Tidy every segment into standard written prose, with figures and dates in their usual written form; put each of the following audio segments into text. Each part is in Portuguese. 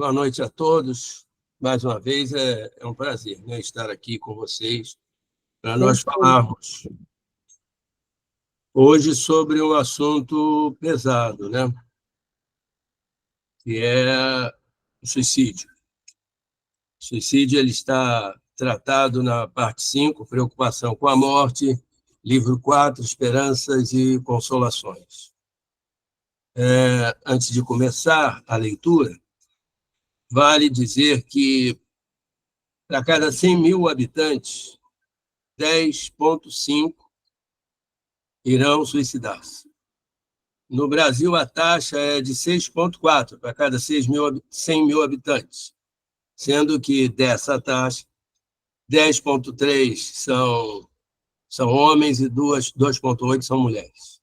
Boa noite a todos. Mais uma vez, é um prazer, né, estar aqui com vocês para nós falarmos hoje sobre um assunto pesado, né, que é o suicídio. O suicídio ele está tratado na parte 5, Preocupação com a Morte, livro 4, Esperanças e Consolações. Antes de começar a leitura, vale dizer que, para cada 100 mil habitantes, 10,5 irão suicidar-se. No Brasil, a taxa é de 6,4 para cada 100 mil habitantes, sendo que dessa taxa, 10,3 são homens e 2,8 são mulheres.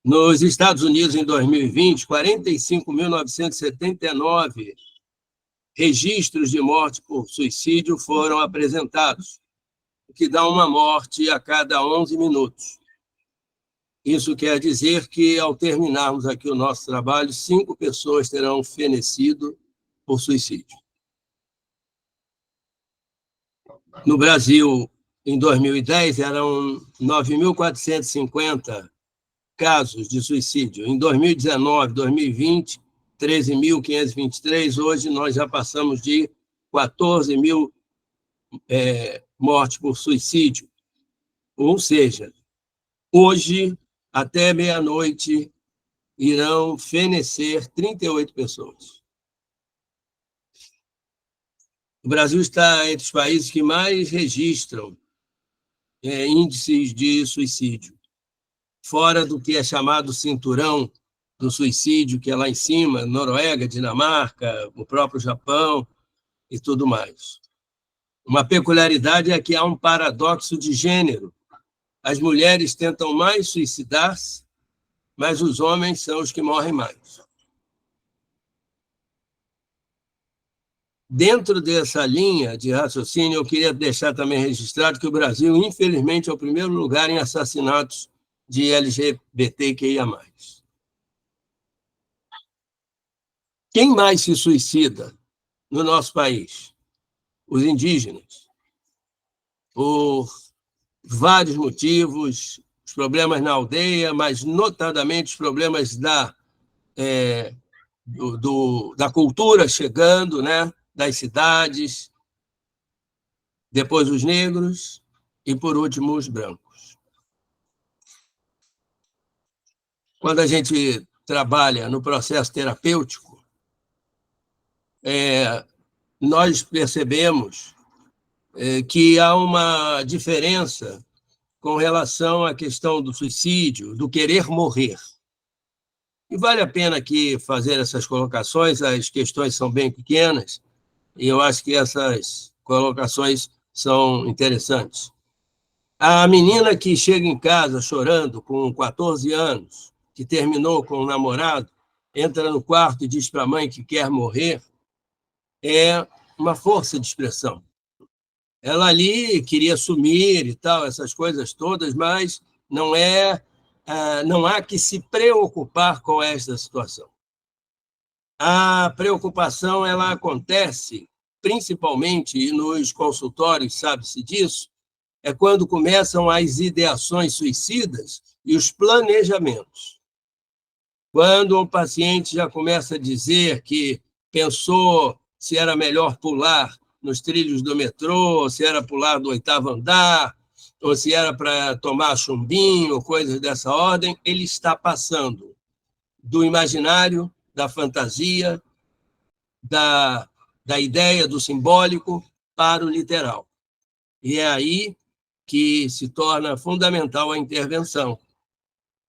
Nos Estados Unidos, em 2020, 45.979 registros de morte por suicídio foram apresentados, o que dá uma morte a cada 11 minutos. Isso quer dizer que, ao terminarmos aqui o nosso trabalho, 5 pessoas terão fenecido por suicídio. No Brasil, em 2010, eram 9.450 casos de suicídio. Em 2019, 2020, 13.523. Hoje, nós já passamos de 14.000 mortes por suicídio. Ou seja, hoje, até meia-noite, irão fenecer 38 pessoas. O Brasil está entre os países que mais registram índices de suicídio, fora do que é chamado cinturão do suicídio, que é lá em cima, Noruega, Dinamarca, o próprio Japão e tudo mais. Uma peculiaridade é que há um paradoxo de gênero. As mulheres tentam mais suicidar-se, mas os homens são os que morrem mais. Dentro dessa linha de raciocínio, eu queria deixar também registrado que o Brasil, infelizmente, é o primeiro lugar em assassinatos de LGBTQIA+. Quem mais se suicida no nosso país? Os indígenas. Por vários motivos, os problemas na aldeia, mas notadamente os problemas da cultura chegando, né? Das cidades, depois os negros e, por último, os brancos. Quando a gente trabalha no processo terapêutico, nós percebemos que há uma diferença com relação à questão do suicídio, do querer morrer. E vale a pena aqui fazer essas colocações, as questões são bem pequenas, e eu acho que essas colocações são interessantes. A menina que chega em casa chorando com 14 anos, que terminou com o namorado, entra no quarto e diz para a mãe que quer morrer, é uma força de expressão. Ela ali queria sumir e tal, essas coisas todas, mas não há que se preocupar com esta situação. A preocupação ela acontece principalmente nos consultórios, sabe-se disso, é quando começam as ideações suicidas e os planejamentos. Quando um paciente já começa a dizer que pensou se era melhor pular nos trilhos do metrô, se era pular do 8º andar, ou se era para tomar chumbinho, coisas dessa ordem, ele está passando do imaginário, da fantasia, da ideia do simbólico para o literal. E é aí que se torna fundamental a intervenção.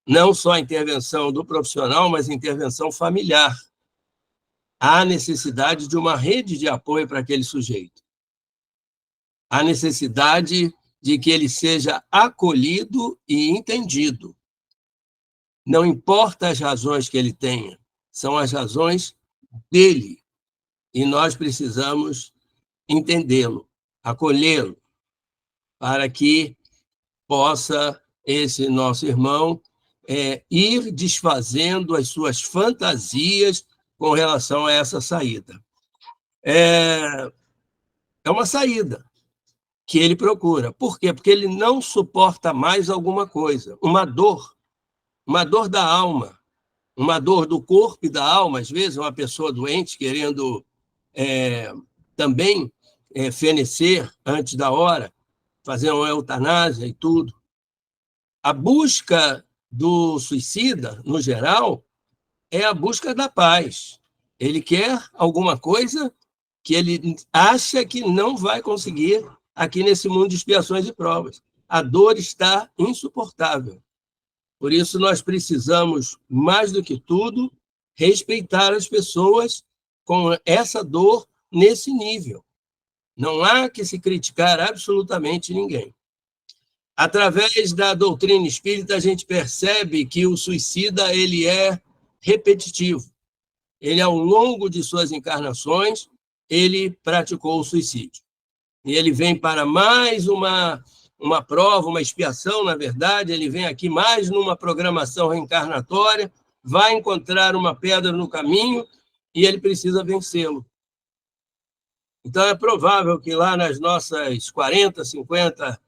Não só a intervenção do profissional, mas a intervenção familiar. Há necessidade de uma rede de apoio para aquele sujeito. Há necessidade de que ele seja acolhido e entendido. Não importa as razões que ele tenha, são as razões dele. E nós precisamos entendê-lo, acolhê-lo, para que possa esse nosso irmão ir desfazendo as suas fantasias com relação a essa saída. É uma saída que ele procura. Por quê? Porque ele não suporta mais alguma coisa, uma dor da alma, uma dor do corpo e da alma, às vezes uma pessoa doente querendo também fenecer antes da hora, fazer uma eutanásia e tudo. A busca do suicida, no geral, é a busca da paz. Ele quer alguma coisa que ele acha que não vai conseguir aqui nesse mundo de expiações e provas. A dor está insuportável. Por isso, nós precisamos, mais do que tudo, respeitar as pessoas com essa dor nesse nível. Não há que se criticar absolutamente ninguém. Através da doutrina espírita, a gente percebe que o suicida ele é repetitivo. Ele, ao longo de suas encarnações, ele praticou o suicídio. E ele vem para mais uma prova, uma expiação, na verdade, ele vem aqui mais numa programação reencarnatória, vai encontrar uma pedra no caminho e ele precisa vencê-lo. Então, é provável que lá nas nossas 40, 50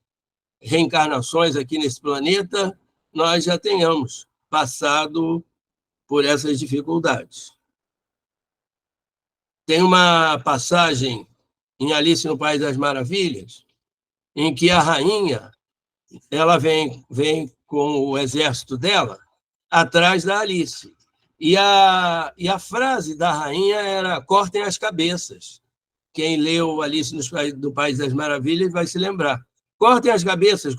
reencarnações aqui nesse planeta, nós já tenhamos passado por essas dificuldades. Tem uma passagem em Alice no País das Maravilhas, em que a rainha ela vem com o exército dela atrás da Alice. E a frase da rainha era: cortem as cabeças. Quem leu Alice no País das Maravilhas vai se lembrar. Cortem as cabeças,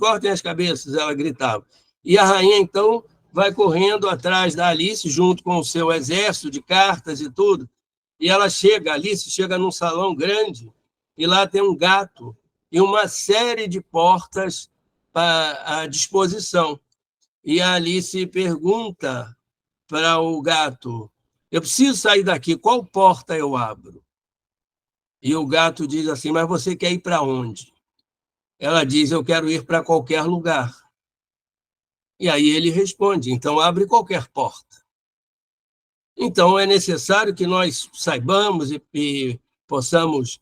ela gritava. E a rainha, então, vai correndo atrás da Alice, junto com o seu exército de cartas e tudo. E ela chega, Alice chega num salão grande, e lá tem um gato e uma série de portas à disposição. E a Alice pergunta para o gato: eu preciso sair daqui, qual porta eu abro? E o gato diz assim: mas você quer ir para onde? Ela diz: eu quero ir para qualquer lugar. E aí ele responde: então abre qualquer porta. Então é necessário que nós saibamos e possamos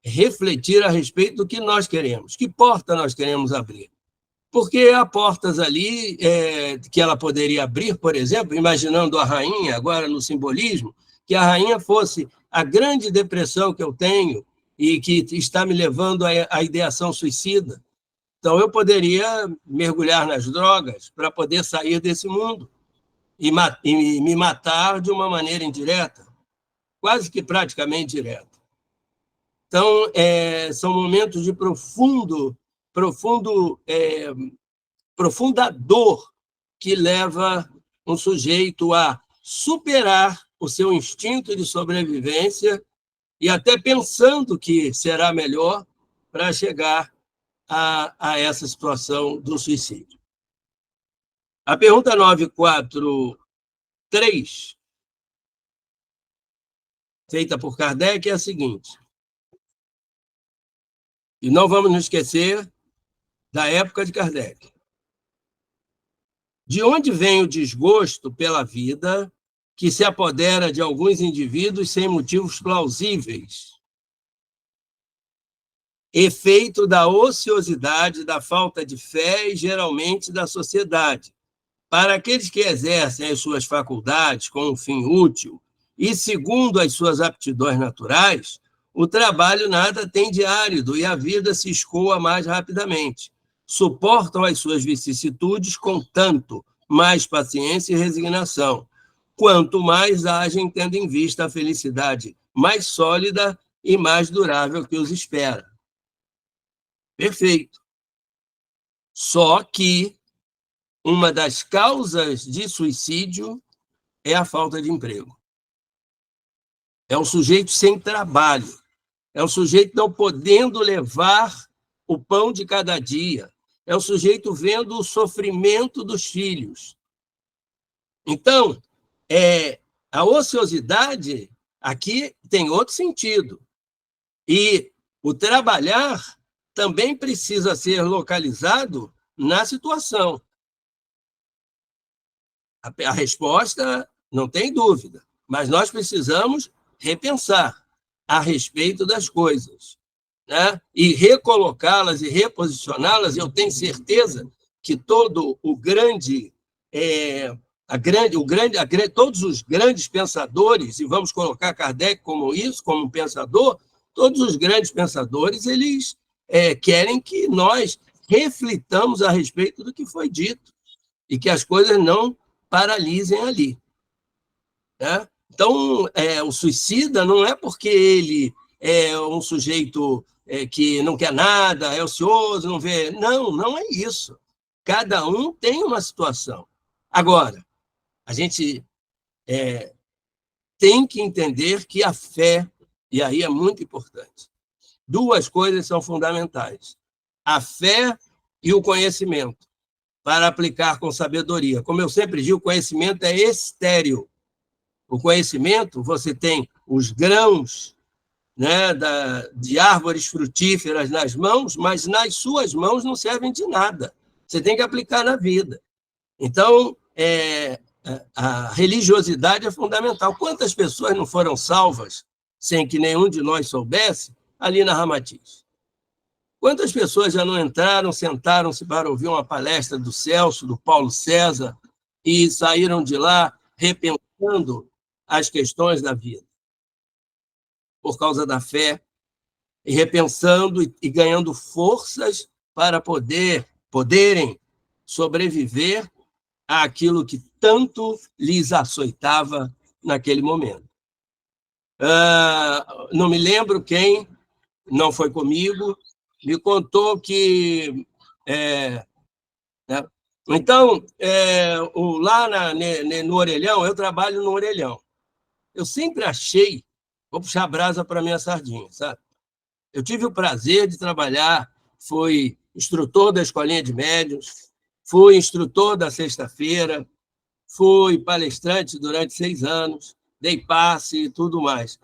refletir a respeito do que nós queremos, que porta nós queremos abrir. Porque há portas ali que ela poderia abrir, por exemplo, imaginando a rainha, agora no simbolismo, que a rainha fosse a grande depressão que eu tenho e que está me levando à ideação suicida. Então, eu poderia mergulhar nas drogas para poder sair desse mundo e me matar de uma maneira indireta, quase que praticamente direta. Então, são momentos de profunda dor que leva um sujeito a superar o seu instinto de sobrevivência e até pensando que será melhor para chegar a essa situação do suicídio. A pergunta 943, feita por Kardec, é a seguinte: e não vamos nos esquecer da época de Kardec. De onde vem o desgosto pela vida que se apodera de alguns indivíduos sem motivos plausíveis? Efeito da ociosidade, da falta de fé e, geralmente, da sociedade. Para aqueles que exercem as suas faculdades com um fim útil e segundo as suas aptidões naturais, o trabalho nada tem de árido e a vida se escoa mais rapidamente. Suportam as suas vicissitudes com tanto mais paciência e resignação, quanto mais agem tendo em vista a felicidade mais sólida e mais durável que os espera. Perfeito. Só que uma das causas de suicídio é a falta de emprego. É um sujeito sem trabalho. É um sujeito não podendo levar o pão de cada dia. É um sujeito vendo o sofrimento dos filhos. Então, a ociosidade aqui tem outro sentido. E o trabalhar também precisa ser localizado na situação. A resposta, não tem dúvida, Mas nós precisamos repensar a respeito das coisas, né? E recolocá-las e reposicioná-las. Eu tenho certeza que todos os grandes pensadores, e vamos colocar Kardec como isso, como um pensador, todos os grandes pensadores, eles querem que nós reflitamos a respeito do que foi dito e que as coisas não paralisem ali, né? Então, o suicida não é porque ele é um sujeito que não quer nada, é ocioso, não vê. Não, não é isso. Cada um tem uma situação. Agora, a gente tem que entender que a fé, e aí é muito importante, duas coisas são fundamentais: a fé e o conhecimento, para aplicar com sabedoria. Como eu sempre digo, o conhecimento é estéril. O conhecimento, você tem os grãos, né, de árvores frutíferas nas mãos, mas nas suas mãos não servem de nada. Você tem que aplicar na vida. Então, a religiosidade é fundamental. Quantas pessoas não foram salvas, sem que nenhum de nós soubesse, ali na Ramatiz? Quantas pessoas já não entraram, sentaram-se para ouvir uma palestra do Celso, do Paulo César, e saíram de lá repensando as questões da vida, por causa da fé, e repensando e ganhando forças para poderem sobreviver àquilo que tanto lhes açoitava naquele momento. Não me lembro quem, não foi comigo, me contou que... Então, lá no Orelhão, eu trabalho no Orelhão. Eu sempre achei, vou puxar a brasa para a minha sardinha, sabe? Eu tive o prazer de trabalhar, fui instrutor da Escolinha de Médiuns, fui instrutor da Sexta-feira, fui palestrante durante 6 anos, dei passe e tudo mais.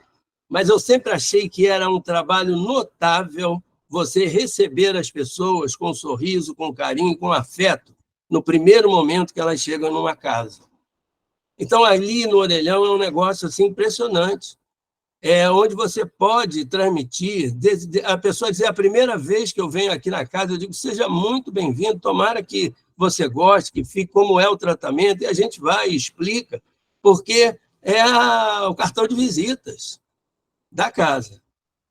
Mas eu sempre achei que era um trabalho notável você receber as pessoas com um sorriso, com carinho, com afeto, no primeiro momento que elas chegam numa casa. Então, ali no Orelhão é um negócio assim, impressionante, onde você pode transmitir, a pessoa dizer, a primeira vez que eu venho aqui na casa, eu digo, seja muito bem-vindo, tomara que você goste, que fique como é o tratamento, e a gente vai e explica, porque é o cartão de visitas da casa.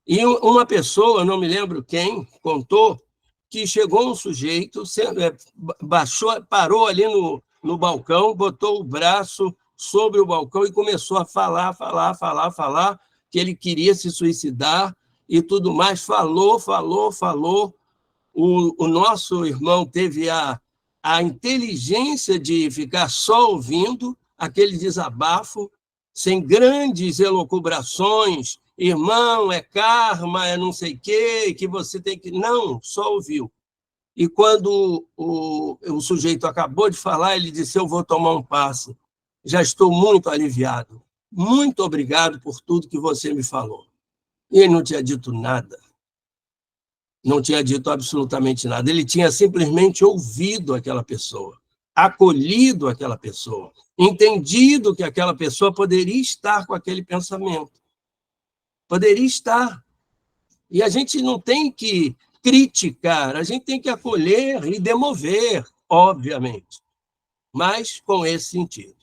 E uma pessoa, não me lembro quem, contou que chegou um sujeito, parou ali no balcão, botou o braço sobre o balcão e começou a falar, que ele queria se suicidar e tudo mais. Falou. O nosso irmão teve a inteligência de ficar só ouvindo aquele desabafo, sem grandes elucubrações, irmão, é karma, é não sei o quê, que você tem que... Não, só ouviu. E quando o sujeito acabou de falar, ele disse, eu vou tomar um passe. Já estou muito aliviado. Muito obrigado por tudo que você me falou. E ele não tinha dito nada. Não tinha dito absolutamente nada. Ele tinha simplesmente ouvido aquela pessoa, acolhido aquela pessoa, entendido que aquela pessoa poderia estar com aquele pensamento. Poderia estar. E a gente não tem que criticar, a gente tem que acolher e demover, obviamente, mas com esse sentido.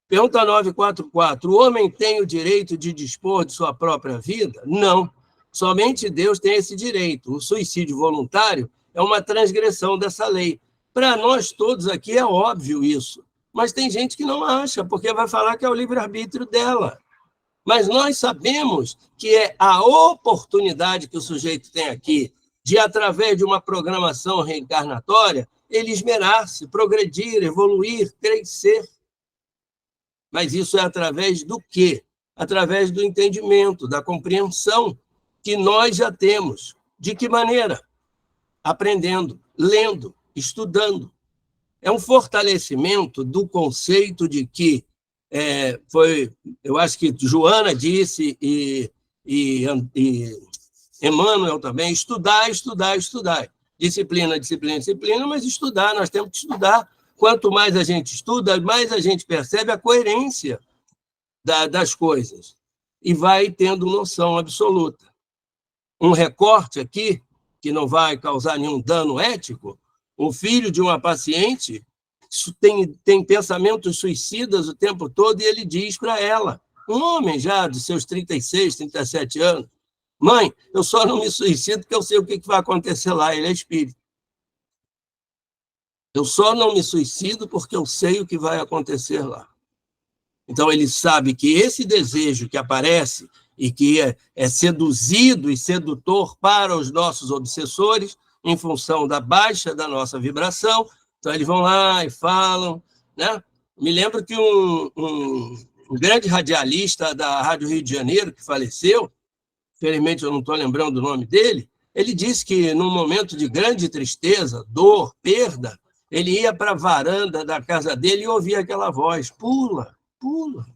Pergunta 944. O homem tem o direito de dispor de sua própria vida? Não. Somente Deus tem esse direito. O suicídio voluntário é uma transgressão dessa lei. Para nós todos aqui é óbvio isso, mas tem gente que não acha, porque vai falar que é o livre-arbítrio dela. Mas nós sabemos que é a oportunidade que o sujeito tem aqui de, através de uma programação reencarnatória, ele esmerar-se, progredir, evoluir, crescer. Mas isso é através do quê? Através do entendimento, da compreensão que nós já temos. De que maneira? Aprendendo, lendo, estudando. É um fortalecimento do conceito de que eu acho que Joana disse e Emmanuel também, estudar. Disciplina, mas estudar, nós temos que estudar. Quanto mais a gente estuda, mais a gente percebe a coerência das coisas e vai tendo noção absoluta. Um recorte aqui, que não vai causar nenhum dano ético, o filho de uma paciente tem pensamentos suicidas o tempo todo e ele diz para ela, um homem já de seus 36, 37 anos, mãe, eu só não me suicido porque eu sei o que vai acontecer lá, ele é espírito. Eu só não me suicido porque eu sei o que vai acontecer lá. Então, ele sabe que esse desejo que aparece e que é seduzido e sedutor para os nossos obsessores, em função da baixa da nossa vibração, então eles vão lá e falam, né? Me lembro que um grande radialista da Rádio Rio de Janeiro, que faleceu, infelizmente eu não estou lembrando o nome dele, ele disse que num momento de grande tristeza, dor, perda, ele ia para a varanda da casa dele e ouvia aquela voz, pula, pula.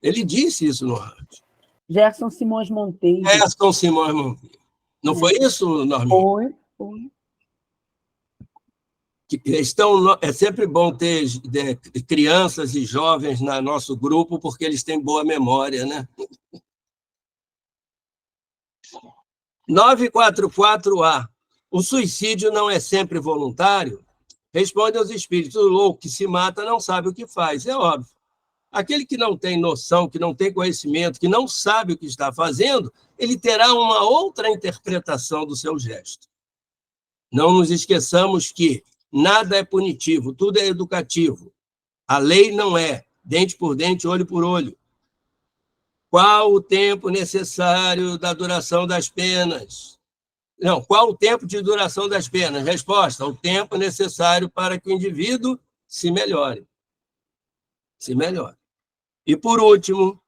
Ele disse isso no rádio. Gerson Simões Monteiro. Gerson Simões Monteiro. Não foi isso, Norminha? Foi. É sempre bom ter crianças e jovens no nosso grupo, porque eles têm boa memória, né? 944A. O suicídio não é sempre voluntário? Responde aos espíritos. O louco que se mata não sabe o que faz. É óbvio. Aquele que não tem noção, que não tem conhecimento, que não sabe o que está fazendo, ele terá uma outra interpretação do seu gesto. Não nos esqueçamos que nada é punitivo, tudo é educativo. A lei não é dente por dente, olho por olho. Qual o tempo necessário da duração das penas? Não, qual o tempo de duração das penas? Resposta, o tempo necessário para que o indivíduo se melhore. Se melhore. E, por último,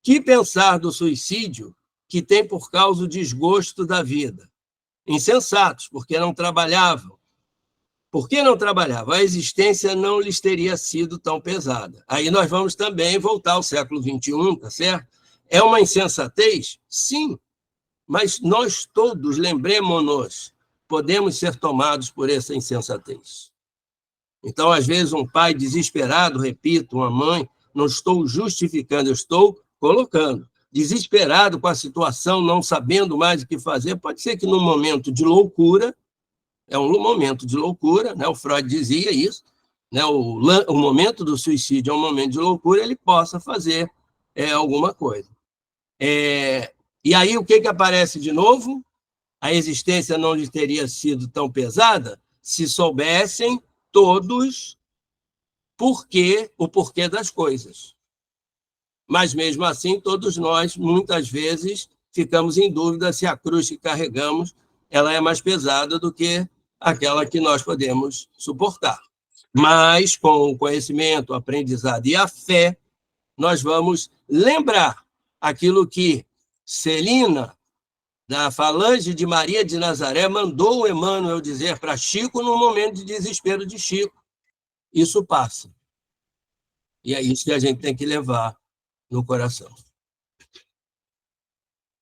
que pensar do suicídio que tem por causa o desgosto da vida? Insensatos, porque não trabalhavam. Por que não trabalhavam? A existência não lhes teria sido tão pesada. Aí nós vamos também voltar ao século XXI, tá certo? É uma insensatez? Sim, mas nós todos, lembremos-nos, podemos ser tomados por essa insensatez. Então, às vezes, um pai desesperado, repito, uma mãe, não estou justificando, eu estou colocando, desesperado com a situação, não sabendo mais o que fazer, pode ser que num momento de loucura, é um momento de loucura, né? O Freud dizia isso, né? O momento do suicídio é um momento de loucura, ele possa fazer alguma coisa. E aí, o que aparece de novo? A existência não lhe teria sido tão pesada se soubessem todos o porquê das coisas. Mas, mesmo assim, todos nós, muitas vezes, ficamos em dúvida se a cruz que carregamos ela é mais pesada do que aquela que nós podemos suportar. Mas, com o conhecimento, o aprendizado e a fé, nós vamos lembrar aquilo que Celina, da Falange de Maria de Nazaré, mandou o Emmanuel dizer para Chico no momento de desespero de Chico. Isso passa. E é isso que a gente tem que levar no coração.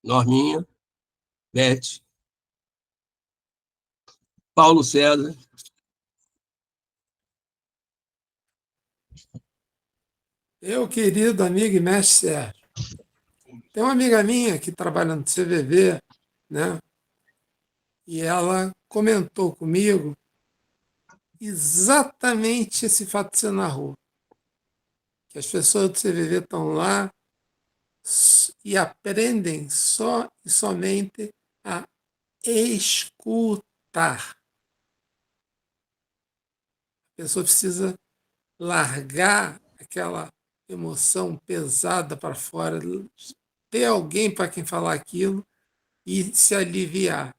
Norminha, Beth, Paulo César. Meu querido amigo e mestre Sérgio, tem uma amiga minha que trabalha no CVV, né? E ela comentou comigo exatamente esse fato que você narrou. Que as pessoas do CVV estão lá e aprendem só e somente a escutar. A pessoa precisa largar aquela emoção pesada para fora, ter alguém para quem falar aquilo e se aliviar,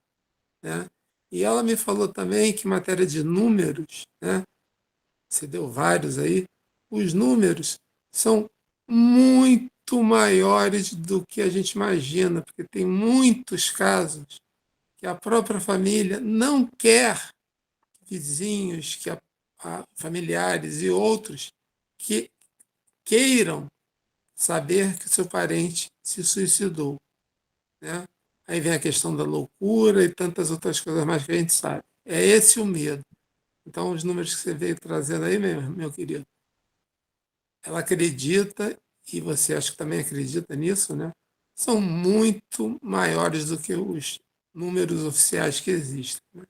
né? E ela me falou também que, em matéria de números, né, você deu vários aí, os números são muito maiores do que a gente imagina, porque tem muitos casos que a própria família não quer vizinhos, que familiares e outros que queiram saber que o seu parente se suicidou, né? Aí vem a questão da loucura e tantas outras coisas mais que a gente sabe. É esse o medo. Então, os números que você veio trazendo aí, meu querido, ela acredita, e você acha que também acredita nisso, né? São muito maiores do que os números oficiais que existem, né?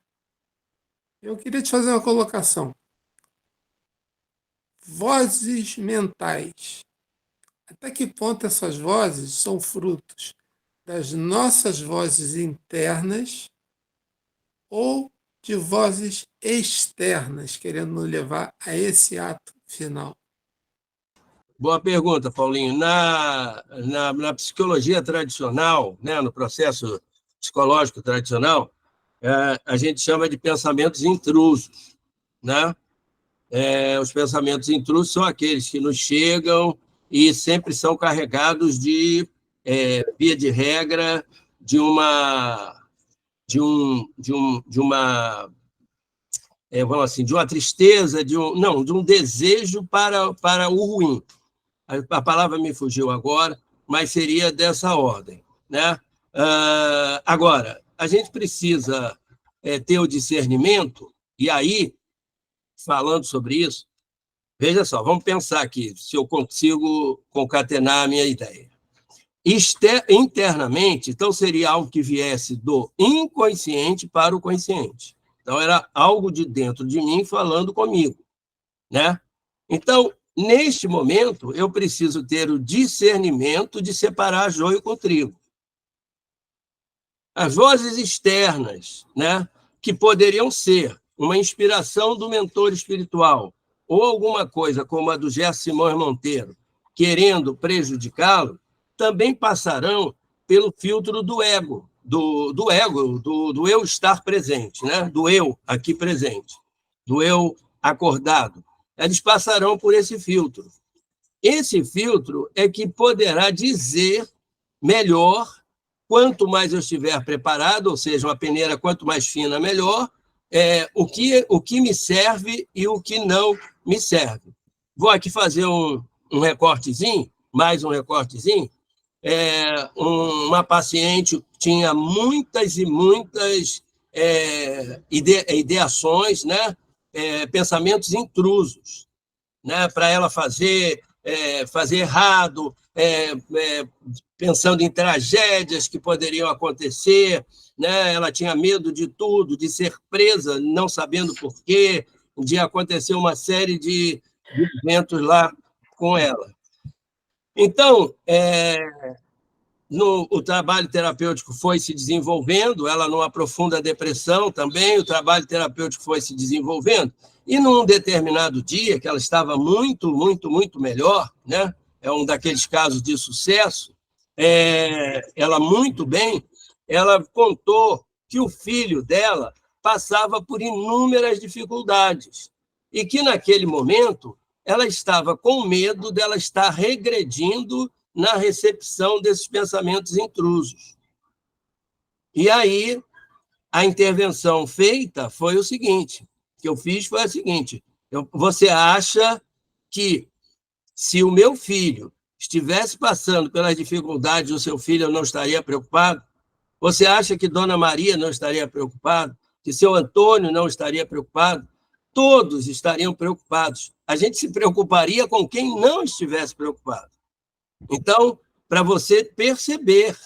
Eu queria te fazer uma colocação. Vozes mentais. Até que ponto essas vozes são frutos das nossas vozes internas ou de vozes externas, querendo nos levar a esse ato final? Boa pergunta, Paulinho. Na psicologia tradicional, né, no processo psicológico tradicional, a gente chama de pensamentos intrusos, né? Os pensamentos intrusos são aqueles que nos chegam e sempre são carregados via de regra, de vamos assim, de uma tristeza, de um desejo para o ruim. A palavra me fugiu agora, mas seria dessa ordem, né? Agora, a gente precisa ter o discernimento, e aí, falando sobre isso, veja só, vamos pensar aqui, se eu consigo concatenar a minha ideia. Internamente, então, seria algo que viesse do inconsciente para o consciente. Então, era algo de dentro de mim falando comigo, né? Então, neste momento, eu preciso ter o discernimento de separar joio com trigo. As vozes externas, né, que poderiam ser uma inspiração do mentor espiritual ou alguma coisa como a do Gerson Simões Monteiro, querendo prejudicá-lo, também passarão pelo filtro do ego, do eu estar presente, né, do eu aqui presente, do eu acordado. Eles passarão por esse filtro. Esse filtro é que poderá dizer melhor, quanto mais eu estiver preparado, ou seja, uma peneira quanto mais fina, melhor, o que me serve e o que não me serve. Vou aqui fazer um recortezinho, mais um recortezinho. Uma paciente tinha muitas e muitas ideações, né? Pensamentos intrusos, né? Para ela fazer errado, pensando em tragédias que poderiam acontecer, né? Ela tinha medo de tudo, de ser presa, não sabendo por quê, de acontecer uma série de eventos lá com ela. Então, o trabalho terapêutico foi se desenvolvendo, ela numa profunda depressão também, o trabalho terapêutico foi se desenvolvendo, e num determinado dia, que ela estava muito, muito, muito melhor, né? É um daqueles casos de sucesso, ela muito bem, ela contou que o filho dela passava por inúmeras dificuldades, e que naquele momento ela estava com medo dela estar regredindo na recepção desses pensamentos intrusos. E aí, a intervenção feita foi o seguinte, que eu fiz foi a seguinte, você acha que se o meu filho estivesse passando pelas dificuldades do seu filho, eu não estaria preocupado? Você acha que Dona Maria não estaria preocupada? Que seu Antônio não estaria preocupado? Todos estariam preocupados. A gente se preocuparia com quem não estivesse preocupado. Então, para você perceber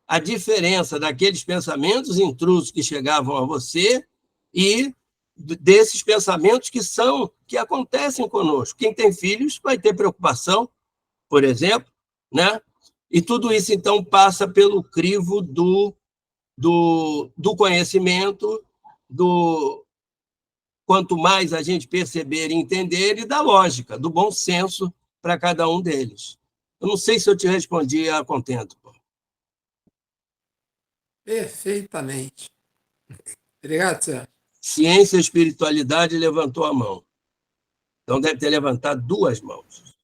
a diferença daqueles pensamentos intrusos que chegavam a você e desses pensamentos que acontecem conosco. Quem tem filhos vai ter preocupação, por exemplo, né? E tudo isso, então, passa pelo crivo do conhecimento, quanto mais a gente perceber e entender, e da lógica, do bom senso para cada um deles. Eu não sei se eu te respondi a contento. Perfeitamente. Obrigado, Sérgio. Ciência e espiritualidade levantou a mão. Então deve ter levantado 2 mãos.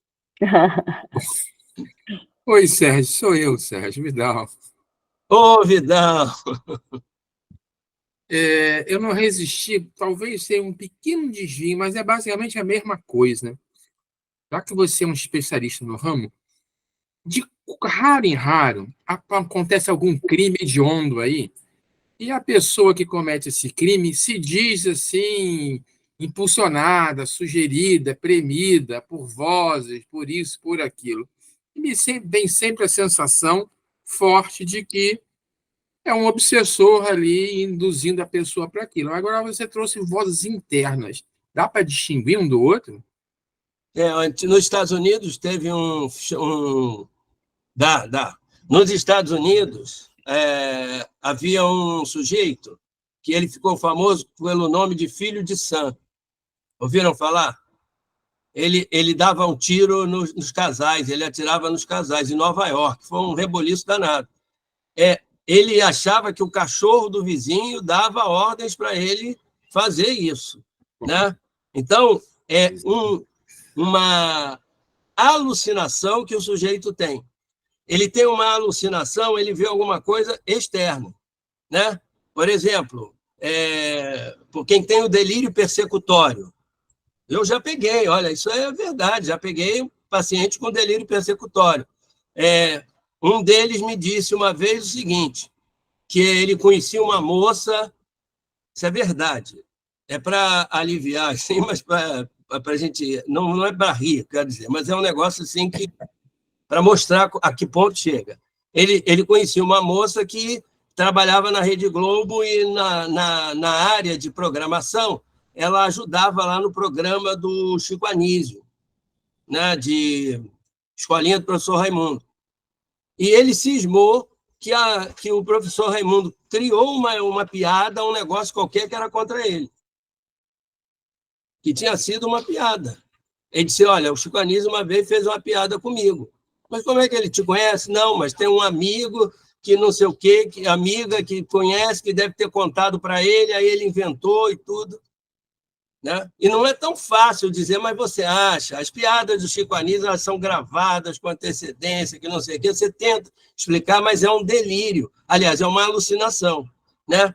Oi, Sérgio, sou eu, Sérgio Vidal. Ô, Vidal! Eu não resisti, talvez seja um pequeno desvio, mas é basicamente a mesma coisa, né? Já que você é um especialista no ramo, de raro em raro acontece algum crime hediondo aí, e a pessoa que comete esse crime se diz assim, impulsionada, sugerida, premida por vozes, por isso, por aquilo. E me vem sempre a sensação forte de que é um obsessor ali induzindo a pessoa para aquilo. Agora você trouxe vozes internas. Dá para distinguir um do outro? Nos Estados Unidos teve dá. Nos Estados Unidos havia um sujeito que ele ficou famoso pelo nome de Filho de Sam. Ouviram falar? Ele dava um tiro nos casais, ele atirava nos casais em Nova York. Foi um reboliço danado. Ele achava que o cachorro do vizinho dava ordens para ele fazer isso, né? Então, é uma alucinação que o sujeito tem. Ele tem uma alucinação, ele vê alguma coisa externa, né? Por exemplo, por quem tem o delírio persecutório. Eu já peguei, olha, isso é verdade, já peguei paciente com delírio persecutório. Um deles me disse uma vez o seguinte, que ele conhecia uma moça, isso é verdade, é para aliviar, assim, mas para a gente, não é para rir, quer dizer, mas é um negócio assim que, para mostrar a que ponto chega. Ele conhecia uma moça que trabalhava na Rede Globo e na área de programação, ela ajudava lá no programa do Chico Anísio, né, de Escolinha do Professor Raimundo. E ele cismou que o professor Raimundo criou uma piada, um negócio qualquer que era contra ele. Que tinha sido uma piada. Ele disse, olha, o Chico Anísio uma vez fez uma piada comigo. Mas como é que ele te conhece? Não, mas tem um amigo que não sei o quê, amiga que conhece, que deve ter contado para ele, aí ele inventou e tudo. Né? E não é tão fácil dizer, mas você acha, as piadas do Chico Anísio elas são gravadas com antecedência, que não sei o quê, você tenta explicar, mas é um delírio. Aliás, é uma alucinação. Né?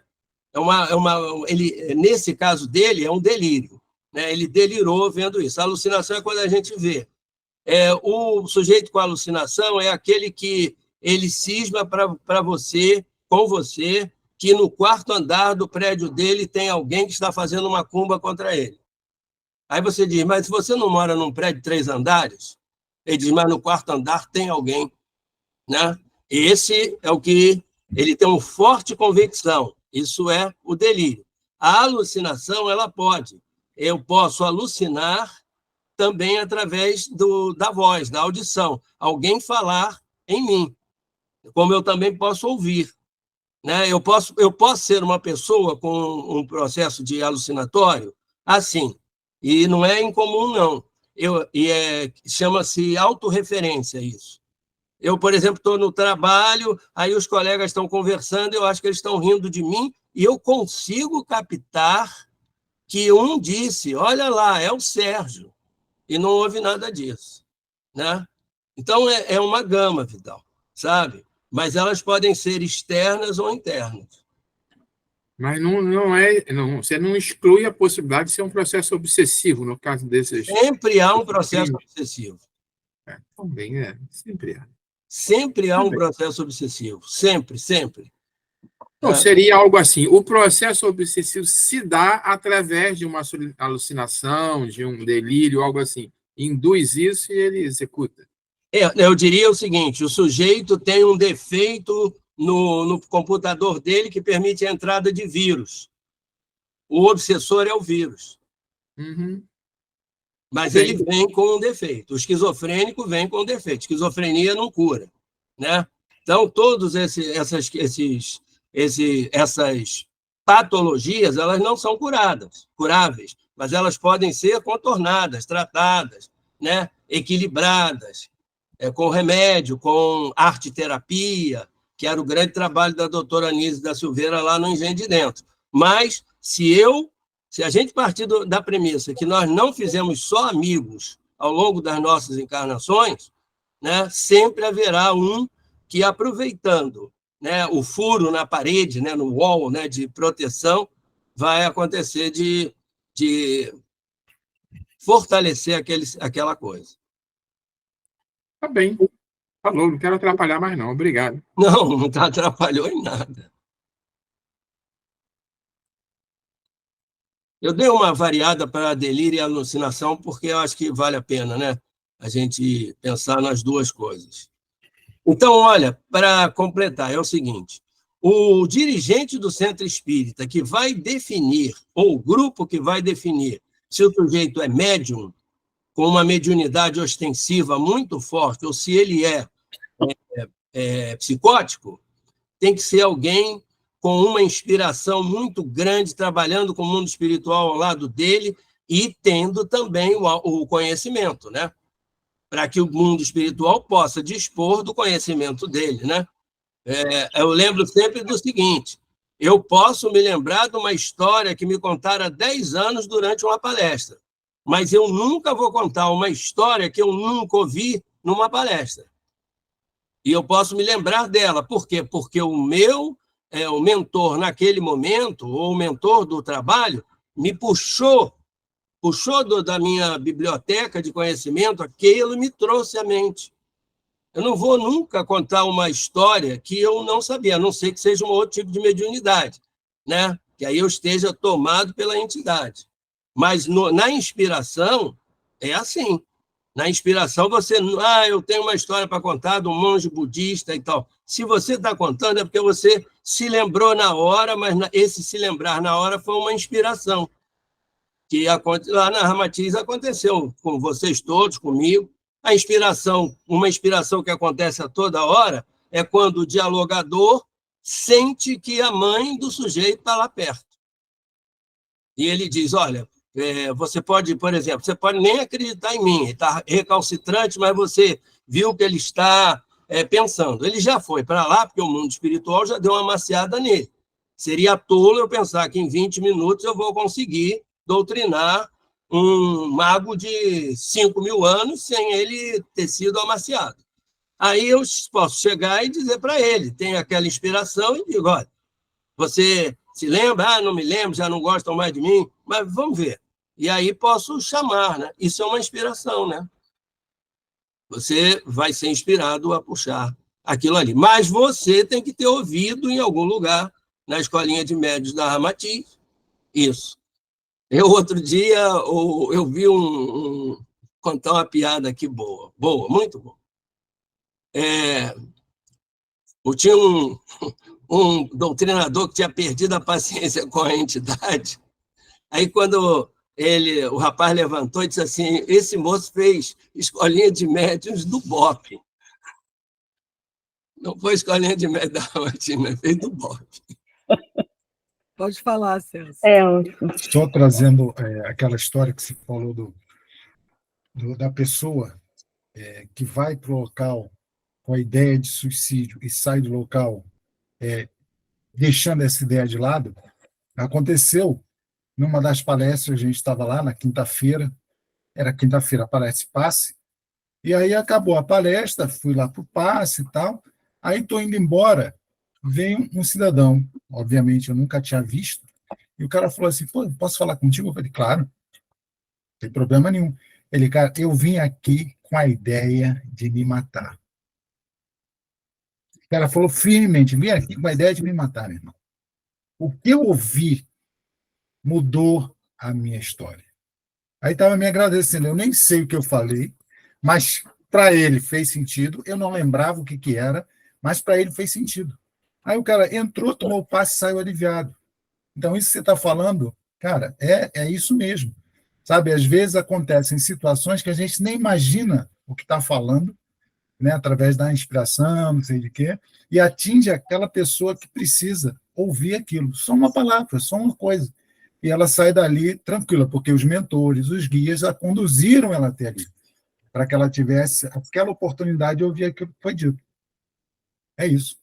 Nesse caso dele, é um delírio. Né? Ele delirou vendo isso. A alucinação é quando a gente vê. O sujeito com alucinação é aquele que ele cisma para você, com você, que no quarto andar do prédio dele tem alguém que está fazendo uma macumba contra ele. Aí você diz, mas se você não mora num prédio de 3 andares, ele diz, mas no quarto andar tem alguém. Né? Esse é o que ele tem uma forte convicção. Isso é o delírio. A alucinação, ela pode. Eu posso alucinar também através da voz, da audição. Alguém falar em mim, como eu também posso ouvir. Né? Eu posso ser uma pessoa com um processo de alucinatório assim, e não é incomum, não. Chama-se autorreferência isso. Eu, por exemplo, estou no trabalho, aí os colegas estão conversando, eu acho que eles estão rindo de mim, e eu consigo captar que um disse, olha lá, é o Sérgio, e não houve nada disso. Né? Então, é uma gama, Vidal, sabe? Mas elas podem ser externas ou internas. Mas você não exclui a possibilidade de ser um processo obsessivo, no caso desses. Sempre há um processo obsessivo. Também sempre há. Sempre há um processo obsessivo. Sempre, sempre. Então, seria algo assim: o processo obsessivo se dá através de uma alucinação, de um delírio, algo assim. Induz isso e ele executa. Eu diria o seguinte: o sujeito tem um defeito no computador dele que permite a entrada de vírus. O obsessor é o vírus. Uhum. Mas ele vem com um defeito. O esquizofrênico vem com um defeito. Esquizofrenia não cura. Né? Então, todas essas patologias elas não são curáveis, mas elas podem ser contornadas, tratadas, né? Equilibradas. Com remédio, com arte-terapia, que era o grande trabalho da doutora Anísio da Silveira lá no Engenho de Dentro. Mas, se a gente partir da premissa que nós não fizemos só amigos ao longo das nossas encarnações, né, sempre haverá um que, aproveitando, né, o furo na parede, né, no wall, né, de proteção, vai acontecer de fortalecer aquela coisa. Tá bem. Falou, não quero atrapalhar mais, não. Obrigado. Não atrapalhou em nada. Eu dei uma variada para delírio e alucinação, porque eu acho que vale a pena, né? A gente pensar nas duas coisas. Então, olha, para completar, é o seguinte: o dirigente do centro espírita que vai definir, ou o grupo que vai definir, se o sujeito é médium, com uma mediunidade ostensiva muito forte, ou se ele é psicótico, tem que ser alguém com uma inspiração muito grande, trabalhando com o mundo espiritual ao lado dele e tendo também o conhecimento, né? Para que o mundo espiritual possa dispor do conhecimento dele, né? Eu lembro sempre do seguinte: eu posso me lembrar de uma história que me contaram há 10 anos durante uma palestra, mas eu nunca vou contar uma história que eu nunca ouvi numa palestra. E eu posso me lembrar dela. Por quê? Porque o mentor naquele momento, ou o mentor do trabalho, me puxou da minha biblioteca de conhecimento aquilo e me trouxe à mente. Eu não vou nunca contar uma história que eu não sabia, a não ser que seja um outro tipo de mediunidade, né? Que aí eu esteja tomado pela entidade. Mas na inspiração, é assim. Na inspiração, eu tenho uma história para contar de um monge budista e tal. Se você está contando, é porque você se lembrou na hora, mas esse se lembrar na hora foi uma inspiração. Que lá na Ramatiz aconteceu com vocês todos, comigo. Uma inspiração que acontece a toda hora, é quando o dialogador sente que a mãe do sujeito está lá perto. E ele diz: olha, você pode, por exemplo, você pode nem acreditar em mim, ele está recalcitrante, mas você viu que ele está pensando. Ele já foi para lá, porque o mundo espiritual já deu uma maciada nele. Seria tolo eu pensar que em 20 minutos eu vou conseguir doutrinar um mago de 5.000 anos sem ele ter sido amaciado. Aí eu posso chegar e dizer para ele, tem aquela inspiração, e digo: olha, você se lembra? Ah, não me lembro, já não gostam mais de mim, mas vamos ver. E aí posso chamar, né? Isso é uma inspiração, né? Você vai ser inspirado a puxar aquilo ali. Mas você tem que ter ouvido em algum lugar, na escolinha de médios da Ramatiz, isso. Outro dia, eu vi contar uma piada aqui boa, muito boa. Eu tinha um doutrinador que tinha perdido a paciência com a entidade. Aí, quando o rapaz levantou e disse assim: esse moço fez escolinha de médiuns do BOP. Não foi escolinha de médiuns da Rotina, fez do BOP. Pode falar, Celso. Só trazendo aquela história que você falou da pessoa que vai para o local com a ideia de suicídio e sai do local deixando essa ideia de lado. Aconteceu numa das palestras, a gente estava lá na quinta-feira, era quinta-feira, parece passe, e aí acabou a palestra, fui lá para o passe e tal, aí estou indo embora, veio um cidadão, obviamente eu nunca tinha visto, e o cara falou assim: pô, posso falar contigo? Eu falei: claro, não tem problema nenhum. Ele: cara, eu vim aqui com a ideia de me matar. O cara falou firmemente: vim aqui com a ideia de me matar, meu irmão. O que eu ouvi mudou a minha história. Aí estava me agradecendo, eu nem sei o que eu falei, mas para ele fez sentido, eu não lembrava o que era, mas para ele fez sentido. Aí o cara entrou, tomou o passe e saiu aliviado. Então, isso que você está falando, cara, é isso mesmo. Sabe, às vezes acontecem situações que a gente nem imagina o que está falando, né, através da inspiração, não sei de quê, e atinge aquela pessoa que precisa ouvir aquilo. Só uma palavra, só uma coisa. E ela sai dali tranquila, porque os mentores, os guias, a conduziram ela até ali, para que ela tivesse aquela oportunidade de ouvir aquilo que foi dito. É isso.